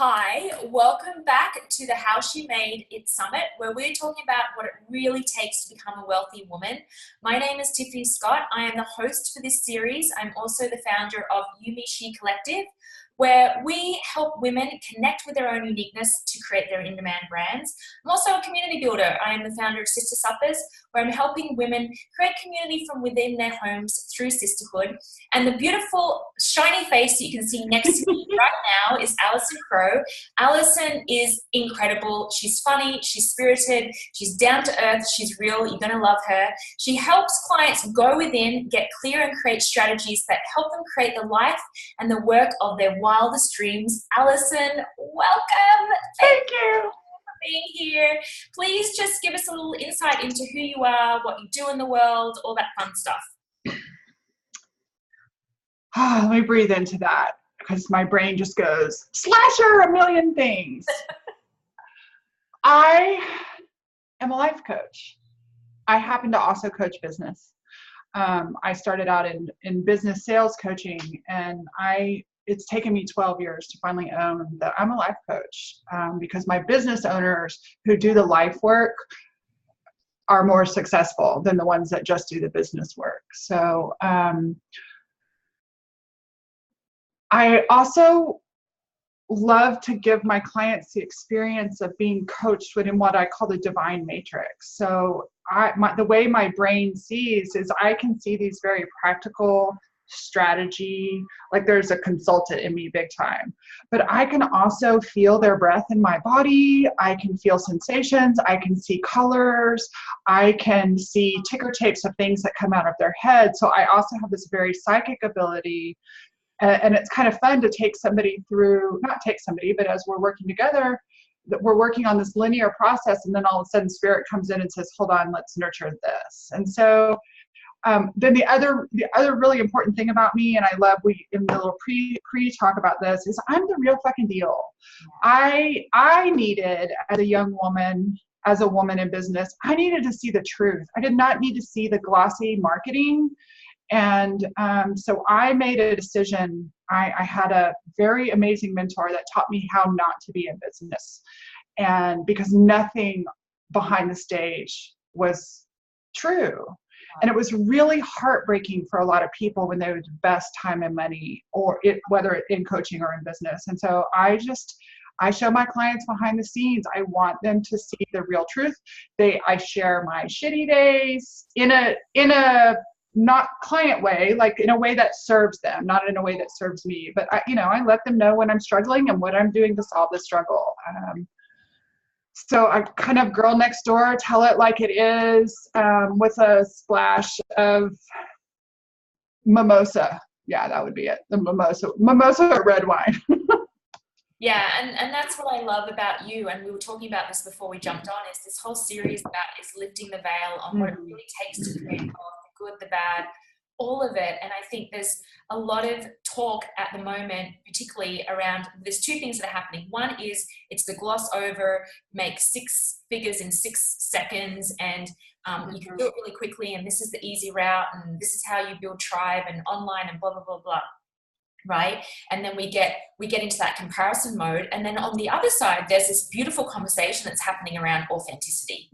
Hi, welcome back to the How She Made It Summit, where we're talking about what it really takes to become a wealthy woman. My name is Tiffany Scott. I am the host for this series. I'm also the founder of You, Me, She Collective, where we help women connect with their own uniqueness to create their in-demand brands. I'm also a community builder. I am the founder of Sister Suppers, where I'm helping women create community from within their homes through sisterhood. And the beautiful, shiny face that you can see next to me right now is Allison Crow. Allison is incredible. She's funny, she's spirited, she's down to earth, she's real. You're going to love her. She helps clients go within, get clear, and create strategies that help them create the life and the work of their wildest dreams. Allison, welcome. Thank you for being here. Please just give us a little insight into who you are, what you do in the world, all that fun stuff. Let me breathe into that because my brain just goes, slasher, a million things. I am a life coach. I happen to also coach business. I started out in business sales coaching, and it's taken me 12 years to finally own that I'm a life coach because my business owners who do the life work are more successful than the ones that just do the business work. So I also love to give my clients the experience of being coached within what I call the divine matrix. So the way my brain sees is I can see these very practical strategy, like there's a consultant in me big time, but I can also feel their breath in my body. I can feel sensations. I can see colors. I can see ticker tapes of things that come out of their head. So I also have this very psychic ability. And it's kind of fun to take somebody through, not take somebody, but as we're working together, that we're working on this linear process, and then all of a sudden spirit comes in and says, hold on, let's nurture this. And so then the other really important thing about me, and I love, we in the little pre-talk about this, is I'm the real fucking deal. I needed, as a young woman, as a woman in business, I needed to see the truth. I did not need to see the glossy marketing. And so I made a decision. I had a very amazing mentor that taught me how not to be in business. And because nothing behind the stage was true. And it was really heartbreaking for a lot of people when they would invest time and money, whether in coaching or in business. And so I show my clients behind the scenes. I want them to see the real truth. I share my shitty days in a not client way, like in a way that serves them, not in a way that serves me. But I let them know when I'm struggling and what I'm doing to solve the struggle. So I kind of girl next door, tell it like it is, with a splash of mimosa. Yeah, that would be it. The mimosa or red wine. Yeah, and that's what I love about you, and we were talking about this before we jumped on, is this whole series about is lifting the veil on what it really takes to create wealth, the good, the bad, all of it. And I think there's a lot of talk at the moment, particularly around, there's two things that are happening. One is it's the gloss over, make 6 figures in 6 seconds, and you can do it really quickly, and this is the easy route, and this is how you build tribe and online and blah, blah, blah, blah. Right? And then we get into that comparison mode. And then on the other side, there's this beautiful conversation that's happening around authenticity,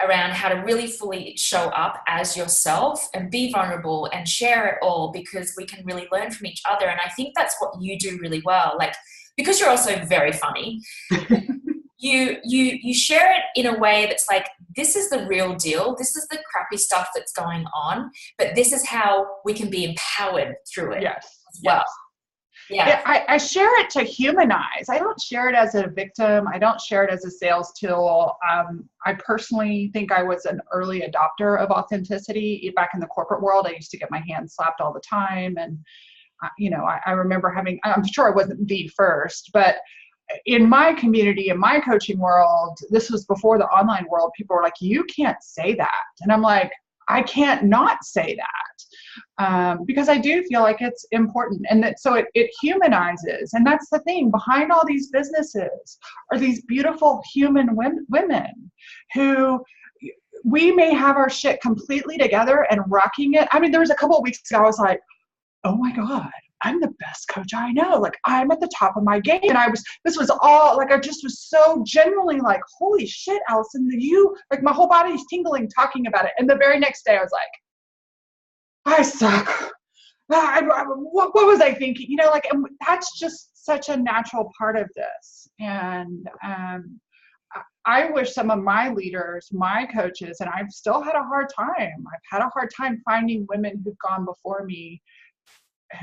around how to really fully show up as yourself and be vulnerable and share it all, because we can really learn from each other. And I think that's what you do really well. Like, because you're also very funny, you share it in a way that's like, this is the real deal. This is the crappy stuff that's going on, but this is how we can be empowered through it. Yes. Well, yeah. I share it to humanize. I don't share it as a victim. I don't share it as a sales tool. I personally think I was an early adopter of authenticity. Back in the corporate world, I used to get my hands slapped all the time. And, I remember I'm sure I wasn't the first, but in my community, in my coaching world, this was before the online world, people were like, you can't say that. And I'm like, I can't not say that because I do feel like it's important. And so it humanizes. And that's the thing. Behind all these businesses are these beautiful human women who we may have our shit completely together and rocking it. I mean, there was a couple of weeks ago, I was like, oh my God, I'm the best coach I know. Like, I'm at the top of my game. And this was all like, I just was so genuinely like, holy shit, Allison, like my whole body's tingling talking about it. And the very next day I was like, I suck. What was I thinking? You know, like, and that's just such a natural part of this. And I wish some of my leaders, my coaches, and I've still had a hard time. I've had a hard time finding women who've gone before me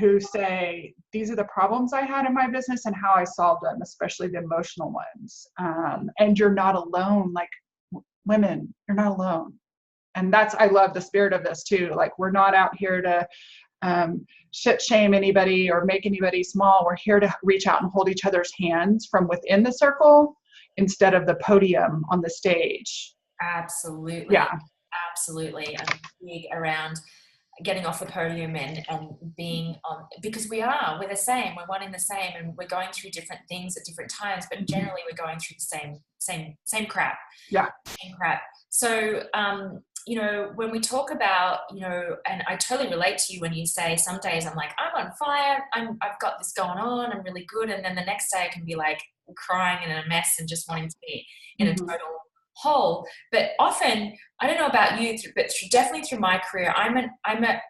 who say, these are the problems I had in my business and how I solved them, especially the emotional ones. And you're not alone. Like, women, you're not alone. And I love the spirit of this too. Like, we're not out here to shit shame anybody or make anybody small. We're here to reach out and hold each other's hands from within the circle instead of the podium on the stage. Absolutely. Yeah. Absolutely. I'm big around getting off the podium and being on, because we're the same, we're one in the same, and we're going through different things at different times, but generally we're going through the same crap. Yeah. Same crap. So, you know, when we talk about, you know, and I totally relate to you when you say some days I'm like, I'm on fire, I've got this going on, I'm really good. And then the next day I can be like crying and in a mess and just wanting to be in a total hole. But often, I don't know about you, but definitely through my career, I'm an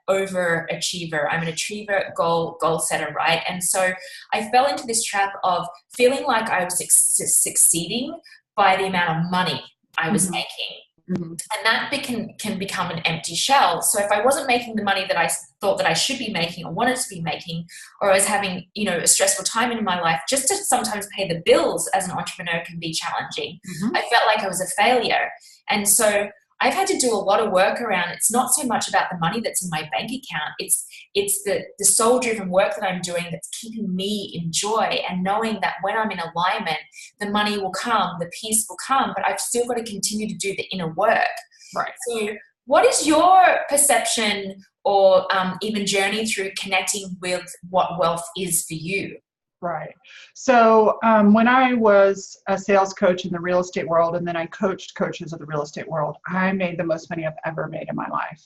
overachiever. I'm an achiever, goal setter, right? And so I fell into this trap of feeling like I was succeeding by the amount of money I was making. And that can become an empty shell. So if I wasn't making the money that I thought that I should be making or wanted to be making, or I was having, you know, a stressful time in my life, just to sometimes pay the bills as an entrepreneur can be challenging. I felt like I was a failure. And so I've had to do a lot of work around, it's not so much about the money that's in my bank account. It's the soul-driven work that I'm doing that's keeping me in joy, and knowing that when I'm in alignment, the money will come, the peace will come, but I've still got to continue to do the inner work. Right. So what is your perception or even journey through connecting with what wealth is for you? Right. So when I was a sales coach in the real estate world, and then I coached coaches of the real estate world, I made the most money I've ever made in my life.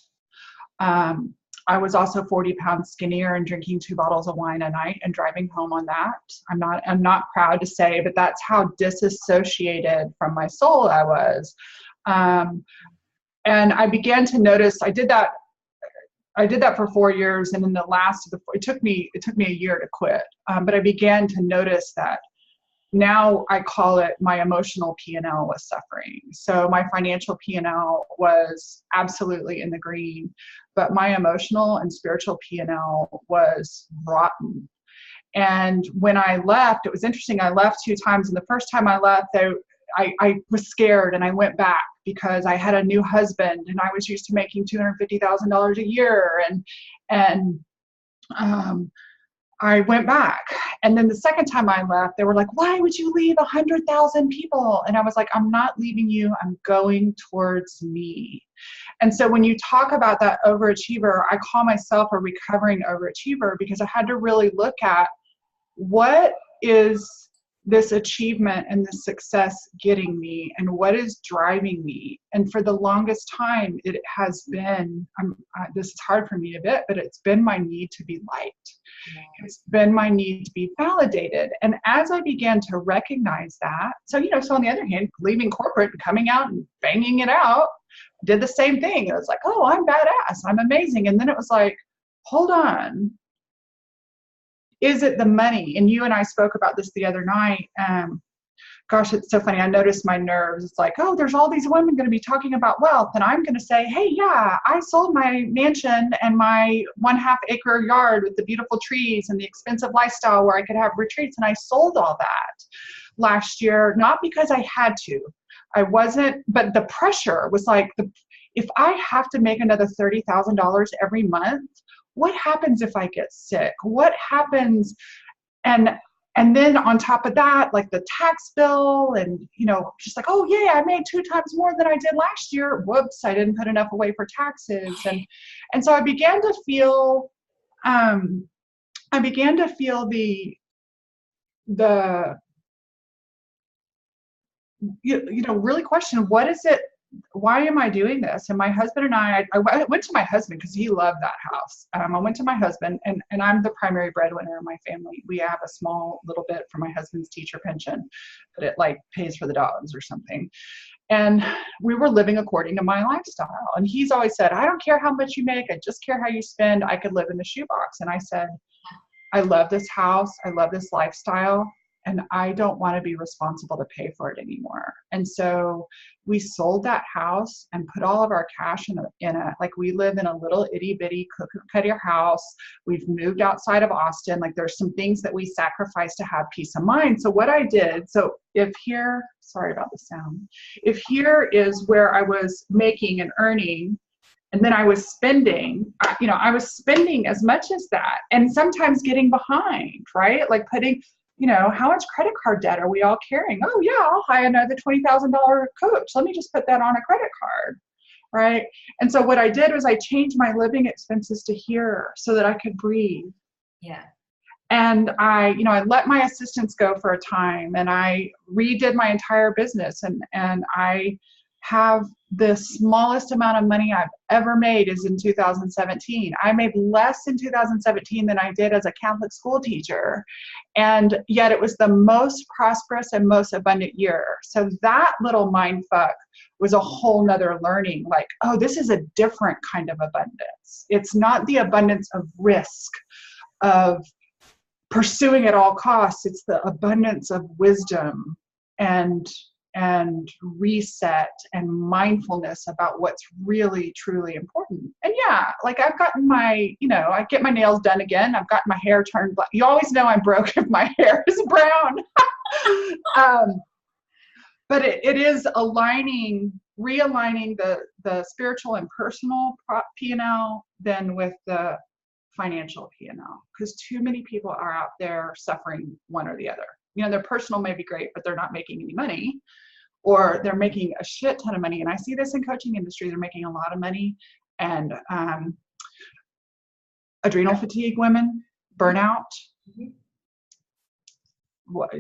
I was also 40 pounds skinnier and drinking 2 bottles of wine a night and driving home on that. I'm not proud to say, but that's how disassociated from my soul I was. And I began to notice, I did that for 4 years, and in the last of it took me a year to quit. But I began to notice that now I call it my emotional P&L was suffering. So my financial P&L was absolutely in the green, but my emotional and spiritual P&L was rotten. And when I left, it was interesting. I left 2 times, and the first time I left, I was scared, and I went back because I had a new husband, and I was used to making $250,000 a year, and I went back. And then the second time I left, they were like, "Why would you leave 100,000 people?" And I was like, "I'm not leaving you. I'm going towards me." And so when you talk about that overachiever, I call myself a recovering overachiever, because I had to really look at what is this achievement and this success getting me, and what is driving me. And for the longest time, it has been, this is hard for me a bit, but it's been my need to be liked. It's been my need to be validated. And as I began to recognize that, so on the other hand, leaving corporate and coming out and banging it out, did the same thing. It was like, oh, I'm badass, I'm amazing. And then it was like, hold on. Is it the money? And you and I spoke about this the other night. Gosh, it's so funny. I noticed my nerves. It's like, oh, there's all these women going to be talking about wealth. And I'm going to say, hey, yeah, I sold my mansion and my 1/2 acre yard with the beautiful trees and the expensive lifestyle where I could have retreats. And I sold all that last year, not because I had to. I wasn't, but the pressure was like, if I have to make another $30,000 every month, what happens if I get sick? What happens? And then on top of that, like the tax bill, and just like, oh yeah, I made 2 times more than I did last year. Whoops, I didn't put enough away for taxes. And so I began to feel the really question, what is it why am I doing this? And my husband and I went to my husband because he loved that house. I went to my husband, and I'm the primary breadwinner in my family. We have a small little bit for my husband's teacher pension, but it like pays for the dogs or something. And we were living according to my lifestyle. And he's always said, I don't care how much you make. I just care how you spend. I could live in the shoebox. And I said, I love this house. I love this lifestyle. And I don't want to be responsible to pay for it anymore. And so we sold that house and put all of our cash in a like, we live in a little itty bitty cookie cutter house. We've moved outside of Austin. Like, there's some things that we sacrifice to have peace of mind. So what I did, so if here, sorry about the sound, if here is where I was making and earning, and then I was spending, I was spending as much as that, and sometimes getting behind, right? Like putting, how much credit card debt are we all carrying? Oh yeah, I'll hire another $20,000 coach. Let me just put that on a credit card, right? And so what I did was I changed my living expenses to here so that I could breathe. Yeah. And I let my assistants go for a time, and I redid my entire business, and I have the smallest amount of money I've ever made is in 2017. I made less in 2017 than I did as a Catholic school teacher. And yet it was the most prosperous and most abundant year. So that little mind fuck was a whole nother learning, like, oh, this is a different kind of abundance. It's not the abundance of risk, of pursuing at all costs. It's the abundance of wisdom and reset and mindfulness about what's really truly important. And yeah, like I've gotten my, I get my nails done again. I've gotten my hair turned black. You always know I'm broke if my hair is brown. But it is realigning the spiritual and personal P&L then with the financial P&L, because too many people are out there suffering one or the other. Their personal may be great, but they're not making any money, or they're making a shit ton of money. And I see this in coaching industry. They're making a lot of money, and adrenal fatigue women, burnout.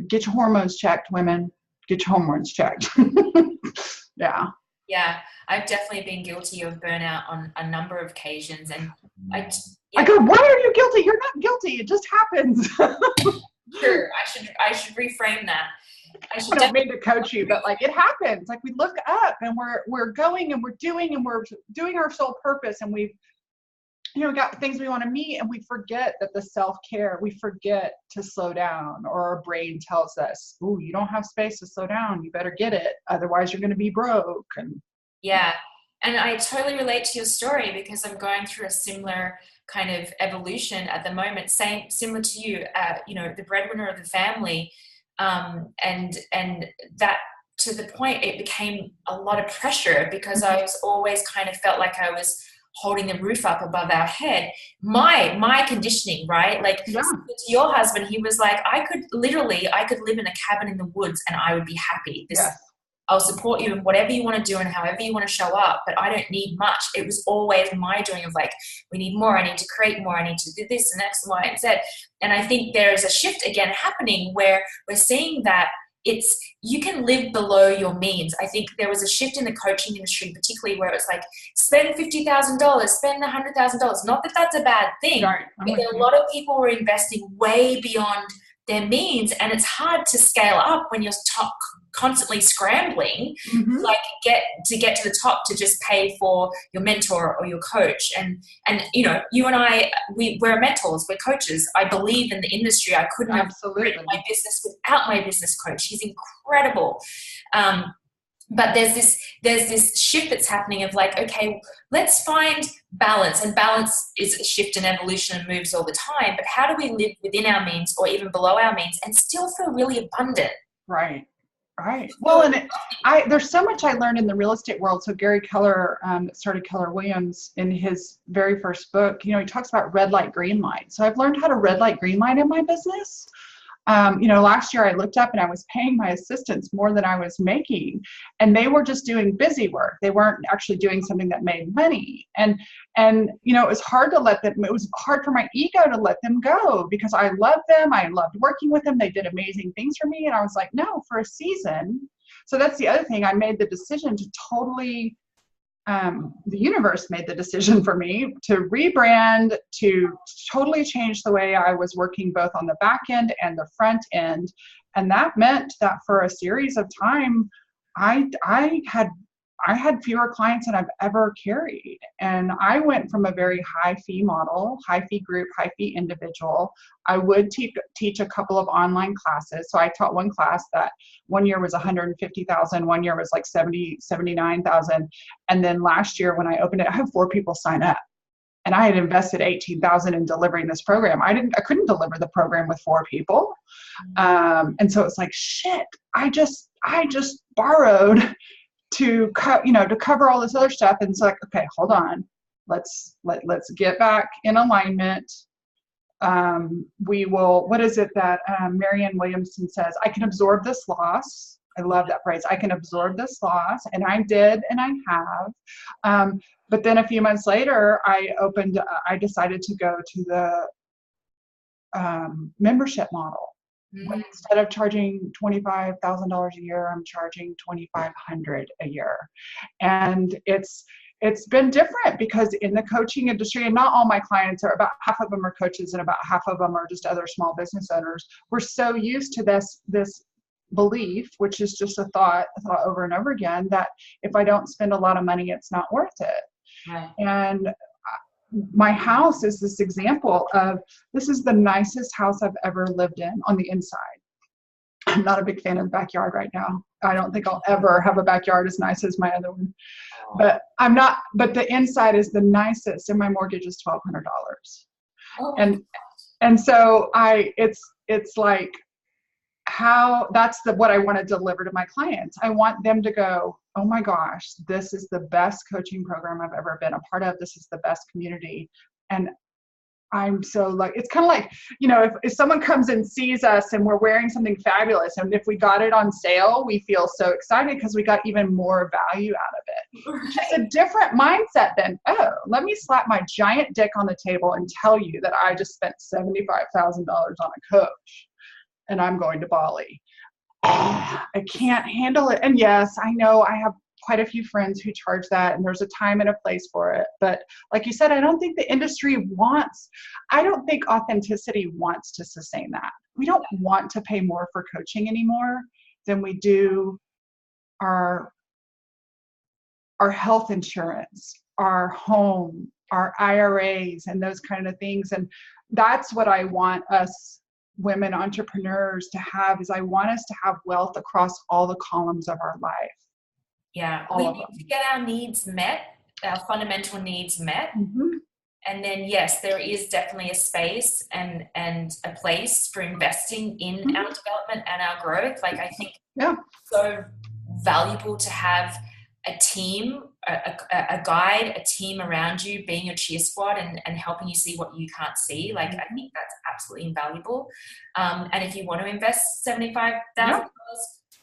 Get your hormones checked, women. Get your hormones checked. Yeah. Yeah, I've definitely been guilty of burnout on a number of occasions. And I go, why are you guilty? You're not guilty. It just happens. Sure, I should reframe that. I don't mean to coach you, but like it happens. Like we look up and we're going and we're doing our sole purpose, and we've got things we want to meet, and we forget that the self-care, we forget to slow down, or our brain tells us, "Ooh, you don't have space to slow down. You better get it, otherwise you're going to be broke." And yeah, and I totally relate to your story because I'm going through a similar kind of evolution at the moment, similar to you, the breadwinner of the family, and that, to the point it became a lot of pressure because I was always kind of felt like I was holding the roof up above our head. My conditioning, right? Like to your husband, he was like, I could live in a cabin in the woods and I would be happy. I'll support you in whatever you want to do and however you want to show up, but I don't need much. It was always my doing of like, we need more, I need to create more, I need to do this and X, Y, and Z. And I think there is a shift again happening where we're seeing that you can live below your means. I think there was a shift in the coaching industry, particularly where it's like, spend $50,000, spend $100,000. Not that that's a bad thing, but a lot of people were investing way beyond their means, and it's hard to scale up when you're constantly scrambling, like get to the top to just pay for your mentor or your coach. And you and I, we're mentors, we're coaches. I believe in the industry. I couldn't have written my business without my business coach. He's incredible. But there's this shift that's happening of like, okay, let's find balance. And balance is a shift and evolution and moves all the time. But how do we live within our means or even below our means and still feel really abundant? Right. Well, and there's so much I learned in the real estate world. So Gary Keller, that started Keller Williams, in his very first book, he talks about red light, green light. So I've learned how to red light, green light in my business. Last year I looked up and I was paying my assistants more than I was making, and they were just doing busy work. They weren't actually doing something that made money. And it was hard to let them, it was hard for my ego to let them go because I loved them. I loved working with them. They did amazing things for me. And I was like, no, for a season, So that's the other thing. I made the decision to totally, the universe made the decision for me to rebrand, to totally change the way I was working both on the back end and the front end. And that meant that for a series of time, I had fewer clients than I've ever carried. And I went from a very high fee model, high fee group, high fee individual. I would teach a couple of online classes. So I taught one class that one year was 150,000, one year was like 79,000. And then last year when I opened it, I had 4 people sign up. And I had invested 18,000 in delivering this program. I couldn't deliver the program with 4 people. And so it's like, shit, I just borrowed to cover all this other stuff. And it's like, okay, hold on. Let's get back in alignment. We will, what is it that Marianne Williamson says? I can absorb this loss. I love that phrase. I can absorb this loss. And I did, and I have. But then a few months later, I decided to go to the membership model. When instead of charging $25,000 a year, I'm charging $2,500 a year. And it's been different because in the coaching industry, and not all my clients are, about half of them are coaches and about half of them are just other small business owners. We're so used to this belief, which is just a thought over and over again, that if I don't spend a lot of money, it's not worth it. Right. And my house is this example of, this is the nicest house I've ever lived in on the inside. I'm not a big fan of the backyard right now. I don't think I'll ever have a backyard as nice as my other one. But the inside is the nicest, and my mortgage is $1,200. Oh. And so it's like, that's what I want to deliver to my clients. I want them to go, oh my gosh, this is the best coaching program I've ever been a part of. This is the best community. And I'm so like, it's kind of like, if someone comes and sees us and we're wearing something fabulous, and if we got it on sale, we feel so excited because we got even more value out of it. Right. It's a different mindset than, oh, let me slap my giant dick on the table and tell you that I just spent $75,000 on a coach and I'm going to Bali. I can't handle it. And yes, I know I have quite a few friends who charge that, and there's a time and a place for it. But like you said, I don't think authenticity wants to sustain that. We don't want to pay more for coaching anymore than we do our health insurance, our home, our IRAs, and those kind of things. And that's what I want us women entrepreneurs to have, is I want us to have wealth across all the columns of our life. Yeah, we need to get our needs met, our fundamental needs met. Mm-hmm. And then, yes, there is definitely a space and a place for investing in our development and our growth. Like, I think it's so valuable to have a team, a guide, a team around you being your cheer squad and helping you see what you can't see. Like, I think that's absolutely invaluable. And if you want to invest $75,000,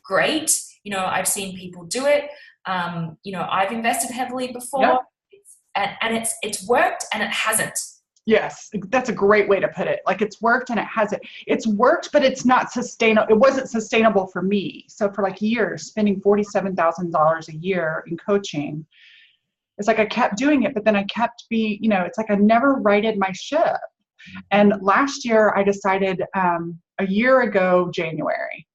great. I've seen people do it. I've invested heavily before, and it's worked and it hasn't. Yes, that's a great way to put it. Like, it's worked and it hasn't. It's worked, but it's not sustainable. It wasn't sustainable for me. So for like years, spending $47,000 a year in coaching, it's like I kept doing it, but then I kept it's like I never righted my ship. And last year I decided, a year ago, January,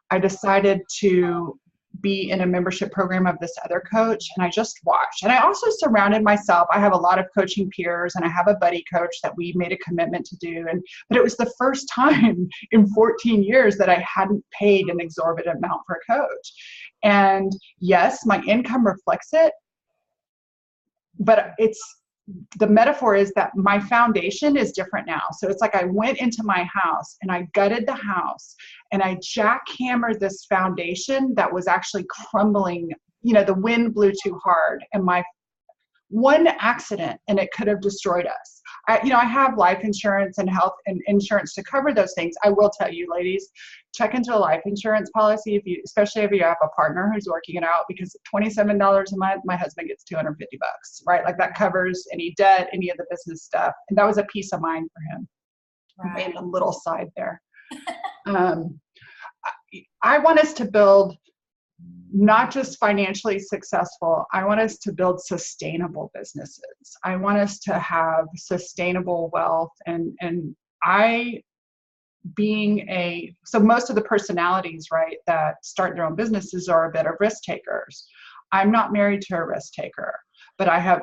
I decided to be in a membership program of this other coach, and I just watched. And I also surrounded myself. I have a lot of coaching peers, and I have a buddy coach that we made a commitment to do. But it was the first time in 14 years that I hadn't paid an exorbitant amount for a coach. And yes, my income reflects it, but the metaphor is that my foundation is different now. So it's like I went into my house and I gutted the house and I jackhammered this foundation that was actually crumbling. The wind blew too hard, and my one accident and it could have destroyed us. I have life insurance and health and insurance to cover those things. I will tell you, ladies, check into a life insurance policy, especially if you have a partner who's working it out, because $27 a month, my husband gets $250, right? Like, that covers any debt, any of the business stuff. And that was a peace of mind for him. Right. And a little side there. I want us to build not just financially successful. I want us to build sustainable businesses. I want us to have sustainable wealth. And so most of the personalities, right, that start their own businesses are a bit of risk takers. I'm not married to a risk taker, but I have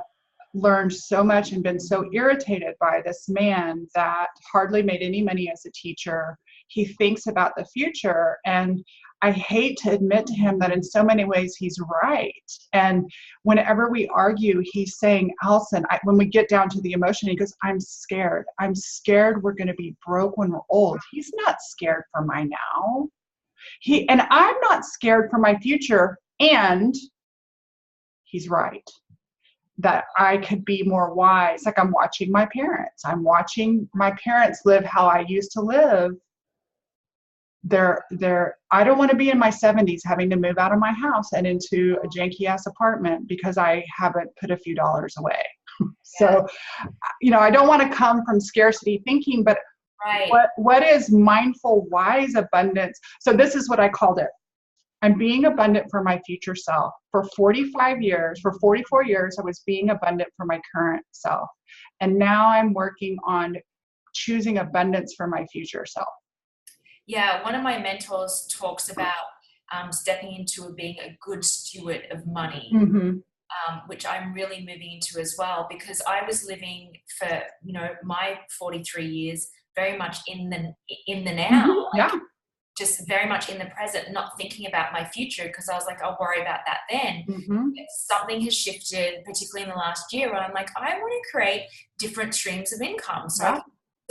learned so much and been so irritated by this man that hardly made any money as a teacher. He thinks about the future, and I hate to admit to him that in so many ways he's right. And whenever we argue, he's saying, Allison, when we get down to the emotion, he goes, I'm scared. I'm scared we're going to be broke when we're old. He's not scared for my now. And I'm not scared for my future. And he's right. That I could be more wise. Like I'm watching my parents. I'm watching my parents live how I used to live. I don't want to be in my 70s having to move out of my house and into a janky ass apartment because I haven't put a few dollars away. So, I don't want to come from scarcity thinking, but what is mindful, wise abundance? So this is what I called it. I'm being abundant for my future self. For 44 years, I was being abundant for my current self. And now I'm working on choosing abundance for my future self. Yeah, one of my mentors talks about stepping into being a good steward of money, which I'm really moving into as well, because I was living for, my 43 years very much in the now. Just very much in the present, not thinking about my future, because I was like, I'll worry about that then. Something has shifted, particularly in the last year, where I'm like, I want to create different streams of income so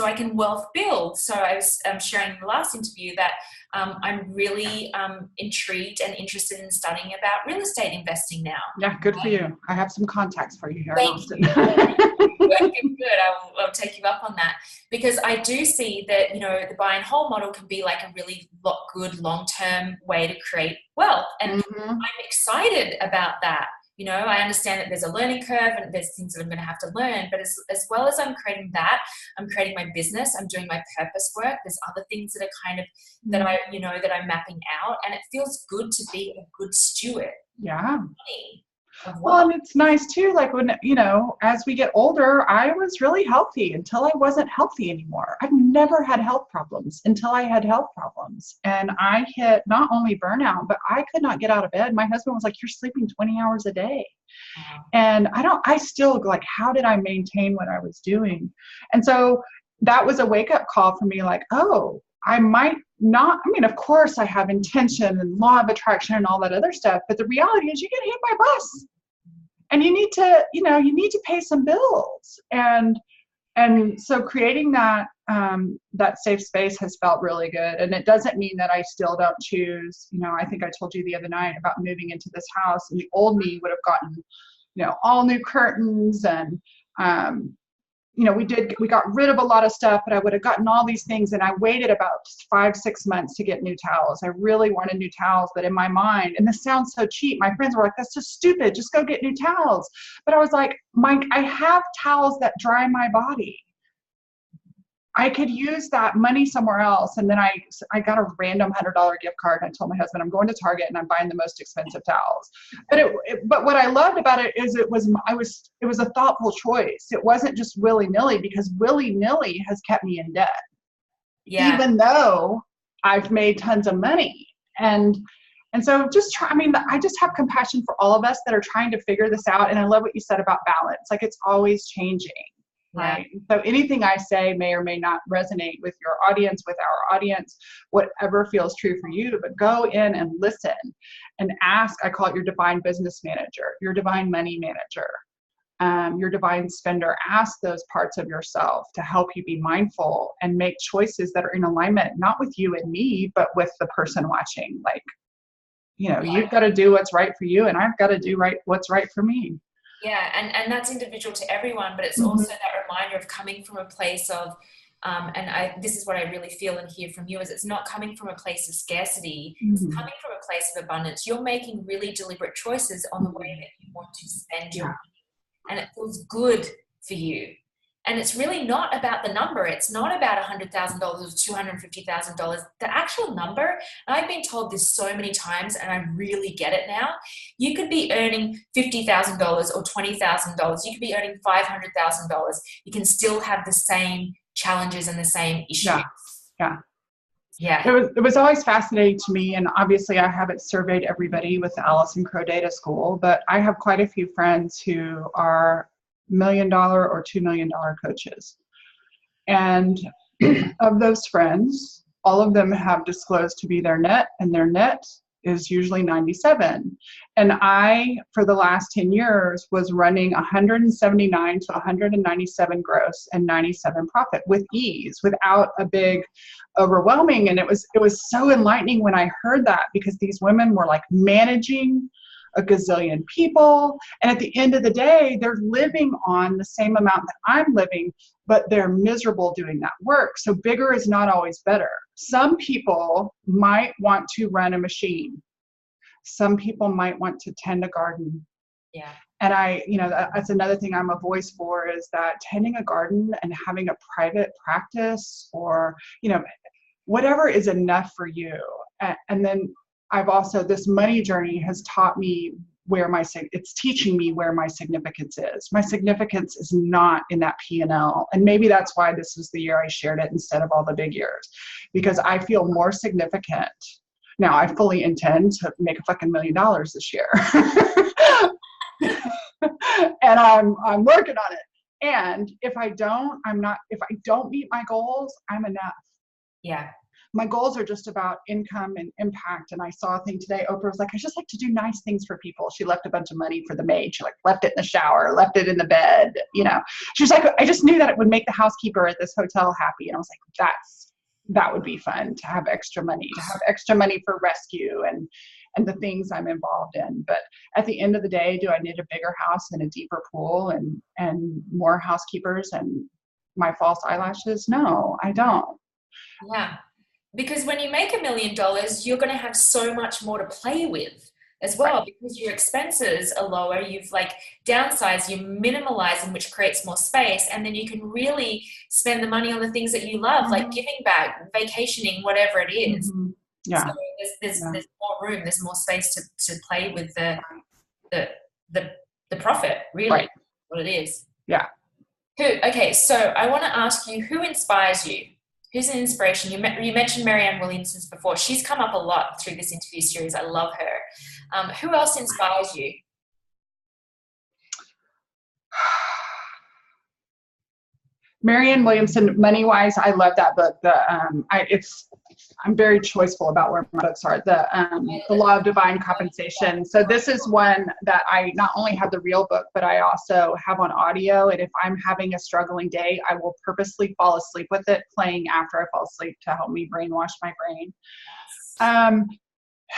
I can wealth build. So I was sharing in the last interview that I'm really intrigued and interested in studying about real estate investing now. Yeah, good for you. I have some contacts for you here. Thank you. Good. I'll take you up on that, because I do see that, the buy and hold model can be like a really good long-term way to create wealth. And I'm excited about that. I understand that there's a learning curve and there's things that I'm going to have to learn, but as well as I'm creating that, I'm creating my business, I'm doing my purpose work. There's other things that are kind of, that I'm mapping out, and it feels good to be a good steward. Yeah. Well, and it's nice too, like when, as we get older, I was really healthy until I wasn't healthy anymore. I've never had health problems until I had health problems. And I hit not only burnout, but I could not get out of bed. My husband was like, you're sleeping 20 hours a day. And I still like, how did I maintain what I was doing? And so that was a wake up call for me, like, oh, I might not, of course I have intention and law of attraction and all that other stuff, but the reality is you get hit by a bus and you need to pay some bills. And so creating that safe space has felt really good. And it doesn't mean that I still don't choose, I think I told you the other night about moving into this house, and the old me would have gotten, all new curtains and, we got rid of a lot of stuff, but I would have gotten all these things. And I waited about 5-6 months to get new towels. I really wanted new towels, but in my mind, and this sounds so cheap, my friends were like, that's just stupid. Just go get new towels. But I was like, I have towels that dry my body. I could use that money somewhere else. And then I got a random $100 gift card. And I told my husband, I'm going to Target and I'm buying the most expensive towels. But what I loved about it is it was a thoughtful choice. It wasn't just willy-nilly, because willy-nilly has kept me in debt. Yeah. Even though I've made tons of money. And so I just have compassion for all of us that are trying to figure this out. And I love what you said about balance. Like, it's always changing. Right. So anything I say may or may not resonate with your audience, with our audience, whatever feels true for you, but go in and listen and ask. I call it your divine business manager, your divine money manager, your divine spender. Ask those parts of yourself to help you be mindful and make choices that are in alignment, not with you and me, but with the person watching. Like, you've got to do what's right for you, and I've got to do what's right for me. Yeah, and that's individual to everyone, but it's also that reminder of coming from a place of, this is what I really feel and hear from you, is it's not coming from a place of scarcity, it's coming from a place of abundance. You're making really deliberate choices on the way that you want to spend your money, and it feels good for you. And it's really not about the number. It's not about $100,000 or $250,000. The actual number, and I've been told this so many times and I really get it now. You could be earning $50,000 or $20,000. You could be earning $500,000. You can still have the same challenges and the same issues. Yeah. Yeah. Yeah. It was always fascinating to me, and obviously I haven't surveyed everybody with the Allison Crow Data School, but I have quite a few friends who are $1 million or $2 million coaches. And of those friends, all of them have disclosed to be their net, and their net is usually 97. And I, for the last 10 years, was running 179 to 197 gross and 97 profit with ease, without a big overwhelming. And it was so enlightening when I heard that, because these women were like managing a gazillion people. And at the end of the day, they're living on the same amount that I'm living, but they're miserable doing that work. So bigger is not always better. Some people might want to run a machine. Some people might want to tend a garden. Yeah. And that's another thing I'm a voice for, is that tending a garden and having a private practice, or, whatever is enough for you. And then I've also, this money journey has taught me it's teaching me where my significance is. My significance is not in that P&L. And maybe that's why this was the year I shared it instead of all the big years, because I feel more significant. Now, I fully intend to make a fucking $1 million this year. And I'm working on it. And if I don't meet my goals, I'm enough. Yeah. My goals are just about income and impact. And I saw a thing today, Oprah was like, I just like to do nice things for people. She left a bunch of money for the maid. She left it in the shower, left it in the bed. She was like, I just knew that it would make the housekeeper at this hotel happy. And I was like, that would be fun, to have extra money for rescue and the things I'm involved in. But at the end of the day, do I need a bigger house and a deeper pool and more housekeepers and my false eyelashes? No, I don't. Yeah. Because when you make $1 million, you're going to have so much more to play with as well, because your expenses are lower. You've downsized, you minimalize, which creates more space. And then you can really spend the money on the things that you love, like giving back, vacationing, whatever it is. Mm-hmm. Yeah. So there's more room, there's more space to play with the profit, really, right. What it is. Yeah. Okay, so I want to ask you, who inspires you? Who's an inspiration? You mentioned Marianne Williamson before. She's come up a lot through this interview series. I love her. Who else inspires you? Marianne Williamson, Money Wise. I love that book. I'm very choiceful about where my books are. The Law of Divine Compensation. So this is one that I not only have the real book, but I also have on audio. And if I'm having a struggling day, I will purposely fall asleep with it playing after I fall asleep to help me brainwash my brain.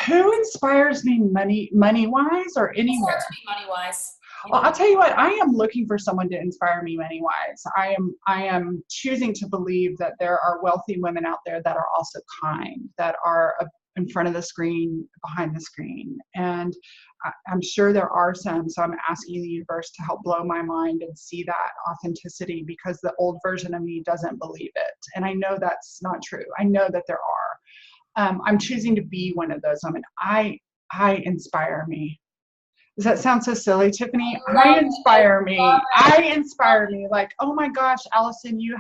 Who inspires me money wise or anywhere? Money wise. Well, I'll tell you what, I am looking for someone to inspire me money-wise. I am choosing to believe that there are wealthy women out there that are also kind, that are in front of the screen, behind the screen. And I'm sure there are some, so I'm asking the universe to help blow my mind and see that authenticity, because the old version of me doesn't believe it. And I know that's not true. I know that there are. I'm choosing to be one of those women. I inspire me. Does that sound so silly, Tiffany? I inspire me. Like, oh my gosh, Allison, you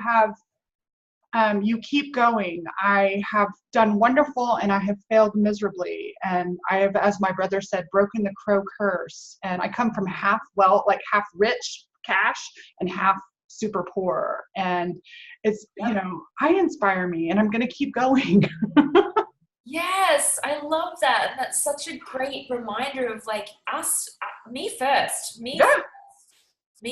keep going. I have done wonderful and I have failed miserably. And I have, as my brother said, broken the crow curse. And I come from half rich cash and half super poor. And it's, I inspire me and I'm going to keep going. Yes, I love that. That's such a great reminder of me first. Me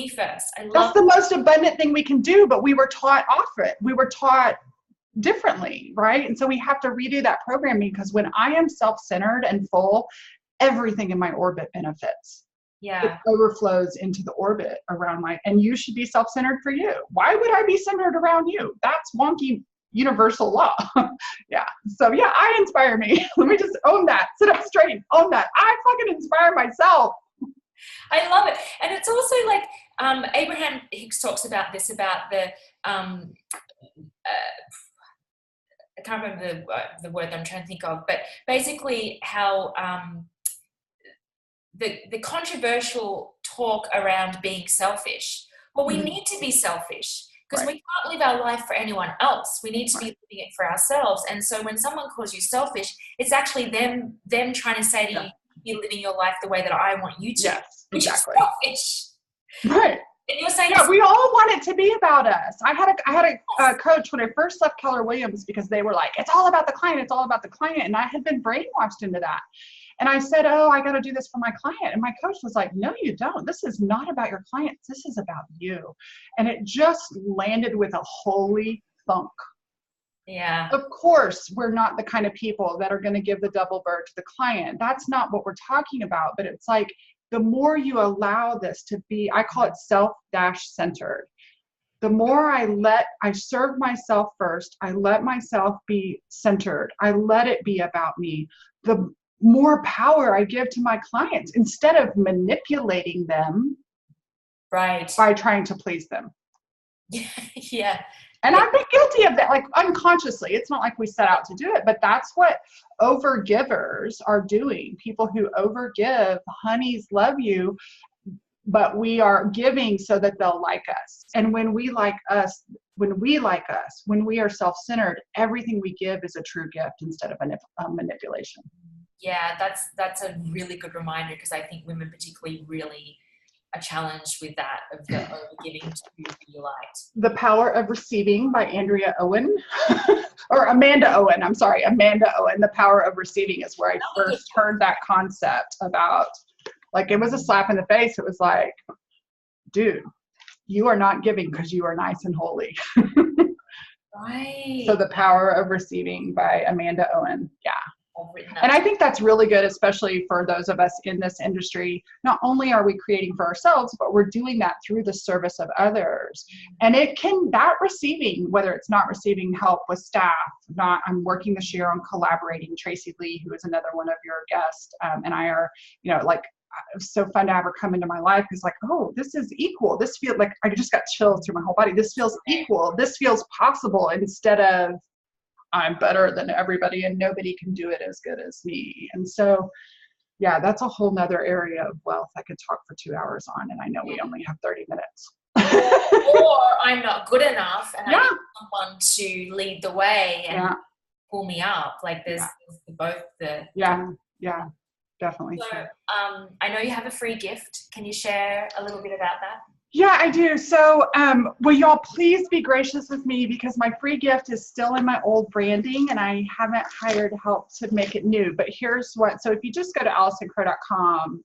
first. That's the most abundant thing we can do, but we were taught off it. We were taught differently, right? And so we have to redo that programming, because when I am self-centered and full, everything in my orbit benefits. Yeah. It overflows into the orbit around and you should be self-centered for you. Why would I be centered around you? That's wonky universal law. Yeah. So yeah, I inspire me. Let me just own that. Sit up straight. Own that. I fucking inspire myself. I love it. And it's also Abraham Hicks talks about this, about the I can't remember the word that I'm trying to think of, but basically how the controversial talk around being selfish. Well, we need to be selfish because we can't live our life for anyone else. We need to be living it for ourselves. And so when someone calls you selfish, it's actually them trying to say to you, you're living your life the way that I want you to. Yes, exactly. Which is selfish. Right. And you're saying, we all want it to be about us. I had a coach when I first left Keller Williams because they were like, it's all about the client. It's all about the client. And I had been brainwashed into that. And I said, oh, I got to do this for my client. And my coach was like, no, you don't. This is not about your clients. This is about you. And it just landed with a holy thunk. Yeah. Of course, we're not the kind of people that are going to give the double bird to the client. That's not what we're talking about. But it's like, the more you allow this to be, I call it self-centered. The more I serve myself first, I let myself be centered, I let it be about me, the more power I give to my clients instead of manipulating them by trying to please them. Yeah. And I've been guilty of that, like unconsciously. It's not like we set out to do it, but that's what overgivers are doing. People who overgive, honeys love you, but we are giving so that they'll like us. And when we like us, when we are self-centered, everything we give is a true gift instead of a manipulation. Yeah, that's a really good reminder, because I think women particularly really are challenged with that, of the overgiving to be liked. The Power of Receiving by Andrea Owen, or Amanda Owen. I'm sorry, Amanda Owen. The Power of Receiving is where I first heard that concept about, like, it was a slap in the face. It was like, dude, you are not giving because you are nice and holy. Right. So The Power of Receiving by Amanda Owen. Yeah. And I think that's really good, especially for those of us in this industry. Not only are we creating for ourselves, but we're doing that through the service of others. And that receiving, whether it's not receiving help with staff, I'm working this year on collaborating. Tracy Lee, who is another one of your guests, and I are, like, it's so fun to have her come into my life. It's like, oh, this is equal. This feels like, I just got chills through my whole body. This feels equal. This feels possible, instead of, I'm better than everybody and nobody can do it as good as me. And so, yeah, that's a whole nother area of wealth I could talk for 2 hours on. And I know we only have 30 minutes. Or I'm not good enough and I need someone to lead the way and pull me up. Like there's both the... Yeah, definitely. So I know you have a free gift. Can you share a little bit about that? Yeah, I do. So will y'all please be gracious with me, because my free gift is still in my old branding and I haven't hired help to make it new. But here's what, so if you just go to AllisonCrow.com,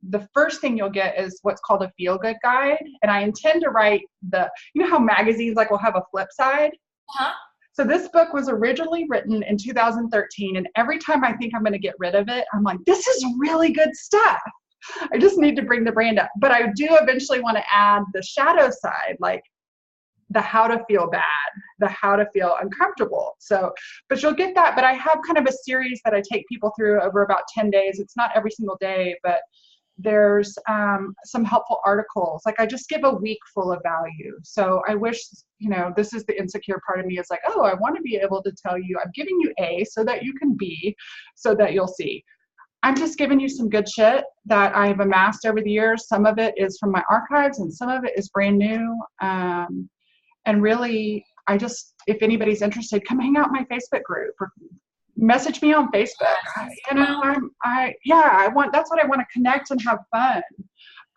the first thing you'll get is what's called a feel-good guide. And I intend to write you know how magazines will have a flip side? Uh-huh. So this book was originally written in 2013. And every time I think I'm going to get rid of it, I'm like, this is really good stuff. I just need to bring the brand up. But I do eventually want to add the shadow side, like the how to feel bad, the how to feel uncomfortable. So, but you'll get that. But I have kind of a series that I take people through over about 10 days. It's not every single day, but there's some helpful articles. Like I just give a week full of value. So I wish, this is the insecure part of me. It's like, oh, I want to be able to tell you, I'm giving you A so that you can B so that you'll see. I'm just giving you some good shit that I've amassed over the years. Some of it is from my archives and some of it is brand new. And really, if anybody's interested, come hang out in my Facebook group or message me on Facebook. That's what I want to connect and have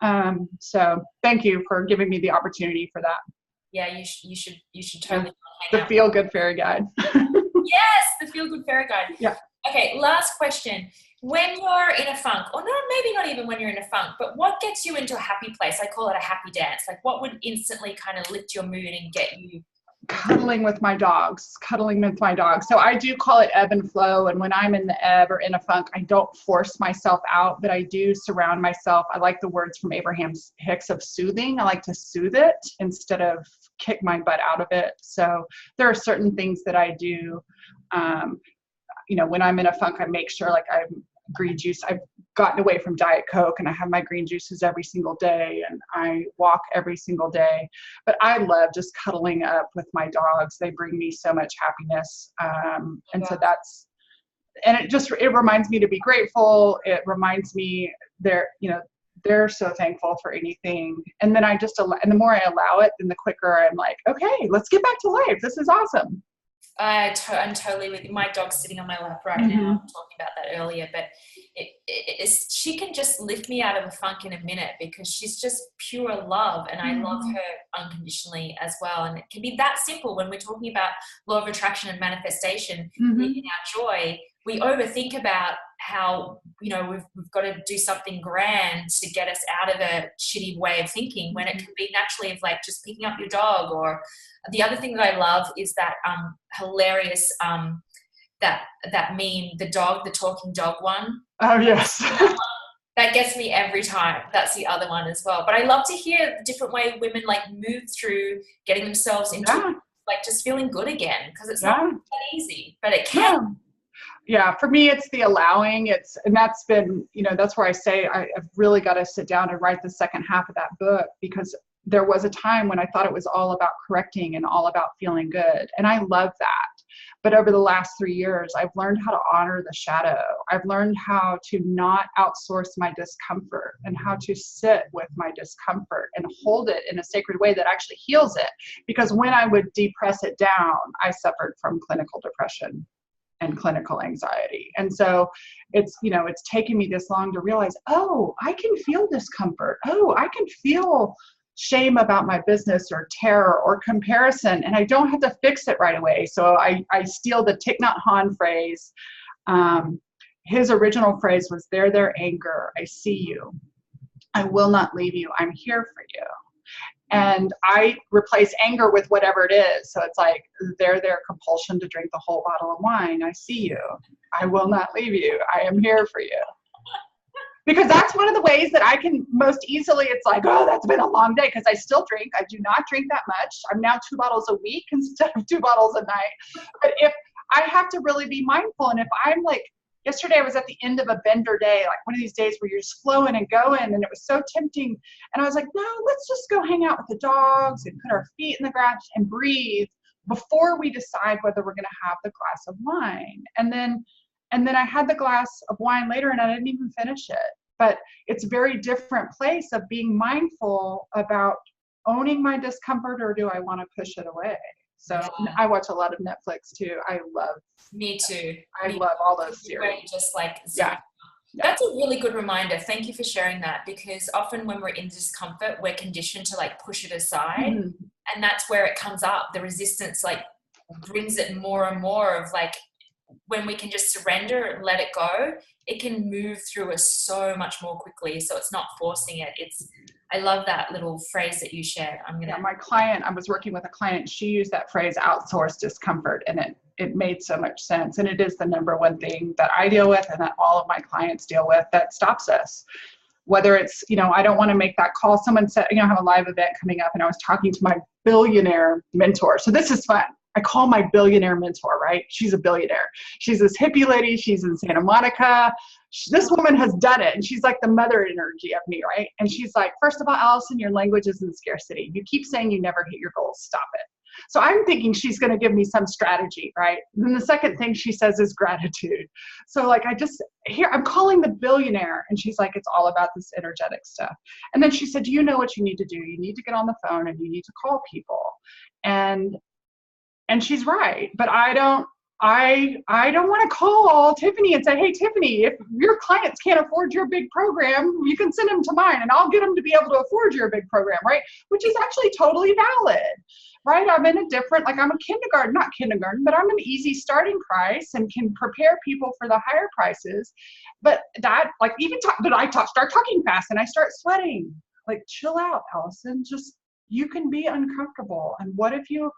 fun. So thank you for giving me the opportunity for that. Yeah, you should totally the Feel Good Fairy Guide. Yes, the Feel Good Fairy Guide. Yeah. Okay, last question. When you're in a funk, or maybe not even when you're in a funk, but what gets you into a happy place? I call it a happy dance. Like what would instantly kind of lift your mood and get you? Cuddling with my dogs. So I do call it ebb and flow. And when I'm in the ebb or in a funk, I don't force myself out, but I do surround myself. I like the words from Abraham Hicks of soothing. I like to soothe it instead of kick my butt out of it. So there are certain things that I do. When I'm in a funk, I make sure like I'm green juice. I've gotten away from Diet Coke, and I have my green juices every single day, and I walk every single day. But I love just cuddling up with my dogs. They bring me so much happiness. And so it reminds me to be grateful. It reminds me they're so thankful for anything. And then and the more I allow it, then the quicker I'm like, okay, let's get back to life. This is awesome. I'm totally with you. My dog's sitting on my lap right now. I'm talking about that earlier, but she can just lift me out of a funk in a minute because she's just pure love, and I love her unconditionally as well. And it can be that simple when we're talking about law of attraction and manifestation. In our joy, we overthink about how, you know, we've got to do something grand to get us out of a shitty way of thinking, when it can be naturally of like just picking up your dog. Or the other thing that I love is that hilarious that meme, the talking dog one. Oh yes. That gets me every time. That's the other one as well. But I love to hear the different way women like move through getting themselves into like just feeling good again, because it's not that easy, but it can. Yeah, for me, it's the allowing. And that's been, you know, that's where I say I've really got to sit down and write the second half of that book, because there was a time when I thought it was all about correcting and all about feeling good. And I love that. But over the last 3 years, I've learned how to honor the shadow. I've learned how to not outsource my discomfort, and how to sit with my discomfort and hold it in a sacred way that actually heals it. Because when I would depress it down, I suffered from clinical depression and clinical anxiety. And so it's taken me this long to realize, oh, I can feel discomfort. Oh, I can feel shame about my business, or terror, or comparison, and I don't have to fix it right away. So I steal the Thich Nhat Hanh phrase. His original phrase was, their anger, I see you. I will not leave you. I'm here for you. And I replace anger with whatever it is. So it's like, their compulsion to drink the whole bottle of wine. I see you. I will not leave you. I am here for you. Because that's one of the ways that I can most easily, it's like, oh, that's been a long day, because I still drink. I do not drink that much. I'm now 2 bottles a week instead of 2 bottles a night. But if I have to really be mindful, and if I'm like, yesterday I was at the end of a bender day, like one of these days where you're just flowing and going, and it was so tempting. And I was like, no, let's just go hang out with the dogs and put our feet in the grass and breathe before we decide whether we're going to have the glass of wine. And then I had the glass of wine later, and I didn't even finish it. But it's a very different place of being mindful about owning my discomfort, or do I want to push it away? So I watch a lot of Netflix too. Me too. I love all those series. Just like, that's a really good reminder. Thank you for sharing that, because often when we're in discomfort, we're conditioned to like push it aside. And that's where it comes up. The resistance like brings it more and more of like, when we can just surrender and let it go, it can move through us so much more quickly. So it's not forcing it. I love that little phrase that you shared. My client, I was working with a client, she used that phrase, outsource discomfort, and it made so much sense. And it is the number one thing that I deal with, and that all of my clients deal with, that stops us. Whether it's, I don't want to make that call. Someone said, I have a live event coming up, and I was talking to my billionaire mentor. So this is fun. I call my billionaire mentor, right? She's a billionaire. She's this hippie lady. She's in Santa Monica. This woman has done it. And she's like the mother energy of me, right? And she's like, first of all, Allison, your language is in scarcity. You keep saying you never hit your goals. Stop it. So I'm thinking she's going to give me some strategy, right? And then the second thing she says is gratitude. So like, I'm calling the billionaire, and she's like, it's all about this energetic stuff. And then she said, do you know what you need to do? You need to get on the phone and you need to call people. And she's right, but I don't want to call Tiffany and say, hey, Tiffany, if your clients can't afford your big program, you can send them to mine and I'll get them to be able to afford your big program, right? Which is actually totally valid, right? I'm in a different, like I'm not kindergarten, but I'm an easy starting price and can prepare people for the higher prices. But that, like start talking fast and I start sweating. Like, chill out, Allison, you can be uncomfortable. And what if you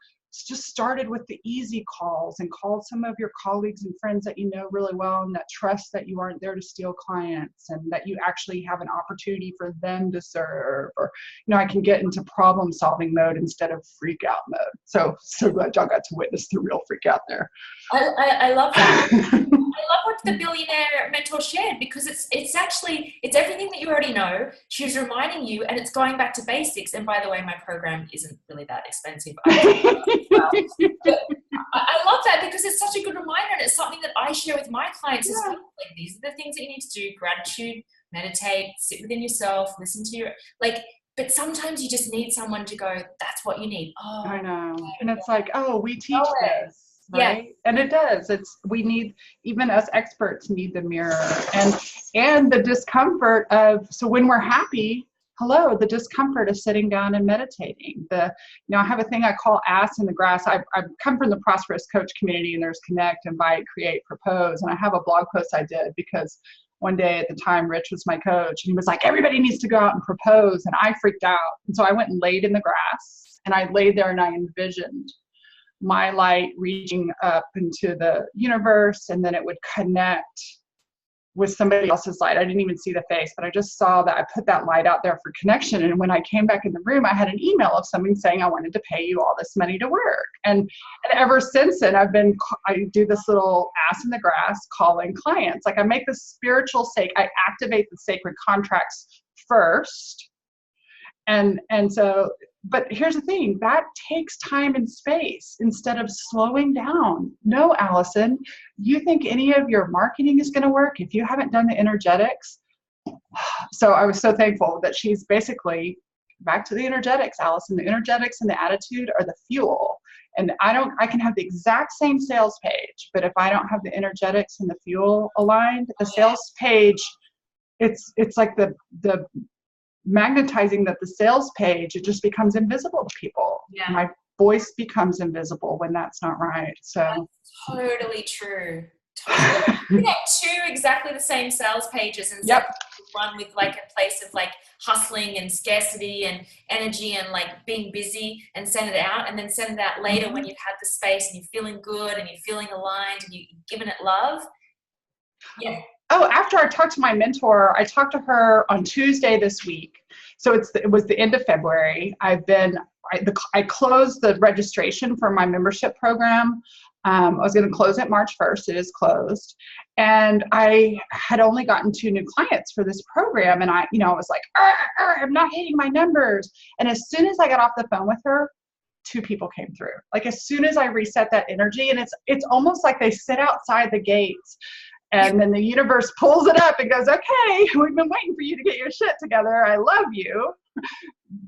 just started with the easy calls and called some of your colleagues and friends that you know really well and that trust that you aren't there to steal clients and that you actually have an opportunity for them to serve, or, I can get into problem solving mode instead of freak out mode. So glad y'all got to witness the real freak out there. I love that. I love what the billionaire mentor shared, because it's actually, it's everything that you already know. She's reminding you, and it's going back to basics. And by the way, my program isn't really that expensive. But I love that, because it's such a good reminder, and it's something that I share with my clients as well. Like, these are the things that you need to do: gratitude, meditate, sit within yourself, listen to your, like, but sometimes you just need someone to go, that's what you need. Oh, I know. And it's like, oh, we teach Know it. this, right? Yeah. And it does. We need, even us experts need the mirror and the discomfort of, so when we're happy, hello, the discomfort of sitting down and meditating. I have a thing I call ass in the grass. I've come from the Prosperous Coach community, and there's Connect, Invite, Create, Propose. And I have a blog post I did because one day at the time, Rich was my coach, and he was like, everybody needs to go out and propose. And I freaked out. And so I went and laid in the grass, and I laid there and I envisioned my light reaching up into the universe, and then it would connect with somebody else's light. I didn't even see the face, but I just saw that I put that light out there for connection. And when I came back in the room, I had an email of somebody saying, I wanted to pay you all this money to work. And ever since then, I do this little ass in the grass calling clients. Like, I make the spiritual sake, I activate the sacred contracts first. And so, but here's the thing, that takes time and space instead of slowing down. No, Allison, you think any of your marketing is going to work if you haven't done the energetics? So I was so thankful that she's basically back to the energetics, Allison. The energetics and the attitude are the fuel. And I can have the exact same sales page, but if I don't have the energetics and the fuel aligned, the sales page, it's like the magnetizing that the sales page, it just becomes invisible to people. Yeah. My voice becomes invisible when that's not right. So that's totally true. Totally. You got two exactly the same sales pages, and one with like a place of like hustling and scarcity and energy and like being busy, and send it out, and then send it out later when you've had the space and you're feeling good and you're feeling aligned and you've given it love. Yeah. Oh, after I talked to my mentor, I talked to her on Tuesday this week. So it was the end of February. I closed the registration for my membership program. I was going to close it March 1st. It is closed. And I had only gotten 2 new clients for this program. And I was like, I'm not hitting my numbers. And as soon as I got off the phone with her, 2 people came through. Like, as soon as I reset that energy, and it's almost like they sit outside the gates. And then the universe pulls it up and goes, okay, we've been waiting for you to get your shit together. I love you.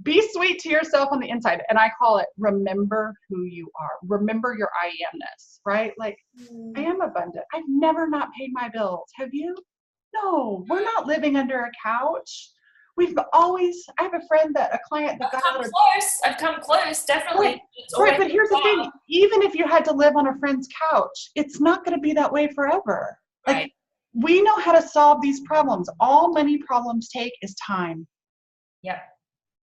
Be sweet to yourself on the inside. And I call it, remember who you are. Remember your I amness, right? Like, I am abundant. I've never not paid my bills. Have you? No, we're not living under a couch. I have a friend a client that got out of. I've come close, definitely. Right, but here's the thing. Even if you had to live on a friend's couch, it's not going to be that way forever. Like, right. We know how to solve these problems. All money problems take is time. Yep.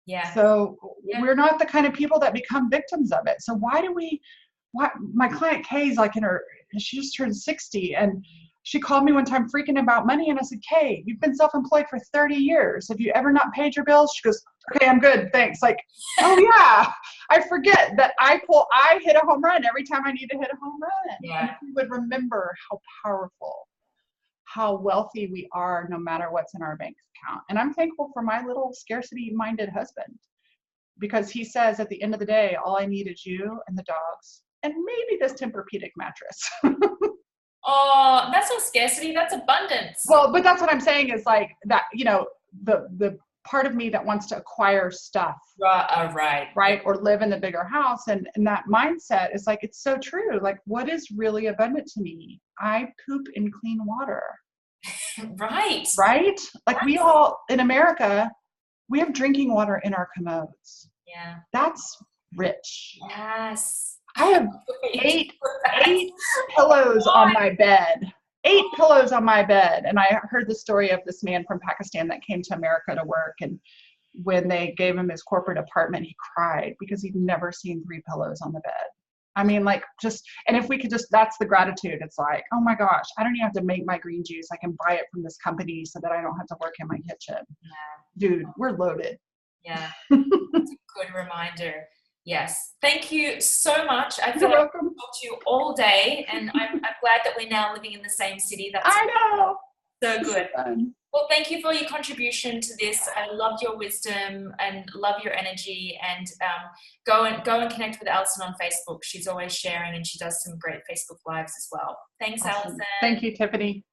Yeah. So we're not the kind of people that become victims of it. So why my client Kay's like she just turned 60, and she called me one time freaking about money, and I said, Kay, you've been self-employed for 30 years. Have you ever not paid your bills? She goes, okay, I'm good, thanks. Like, oh yeah, I forget that I hit a home run every time I need to hit a home run. Yeah. And if we would remember how powerful, how wealthy we are, no matter what's in our bank account. And I'm thankful for my little scarcity-minded husband, because he says at the end of the day, all I need is you and the dogs, and maybe this Tempur-Pedic mattress. Oh, that's not scarcity, that's abundance. Well, but that's what I'm saying is like that, the part of me that wants to acquire stuff. Right. Or live in the bigger house. And that mindset is like, it's so true. Like, what is really abundant to me? I poop in clean water. Right. Like, we all in America, we have drinking water in our commodes. Yeah. That's rich. Yes. I have eight pillows on my bed. 8 pillows on my bed. And I heard the story of this man from Pakistan that came to America to work. And when they gave him his corporate apartment, he cried because he'd never seen 3 pillows on the bed. I mean, like, and if we could that's the gratitude. It's like, oh my gosh, I don't even have to make my green juice. I can buy it from this company so that I don't have to work in my kitchen. Yeah. Dude, we're loaded. Yeah. That's a good reminder. Yes. Thank you so much. I feel You're like welcome. I could talk to you all day, and I'm glad that we're now living in the same city. That's I know. so good. Fun. Well, thank you for your contribution to this. I loved your wisdom and love your energy. And go and connect with Allison on Facebook. She's always sharing, and she does some great Facebook lives as well. Thanks, Awesome. Allison. Thank you, Tiffany.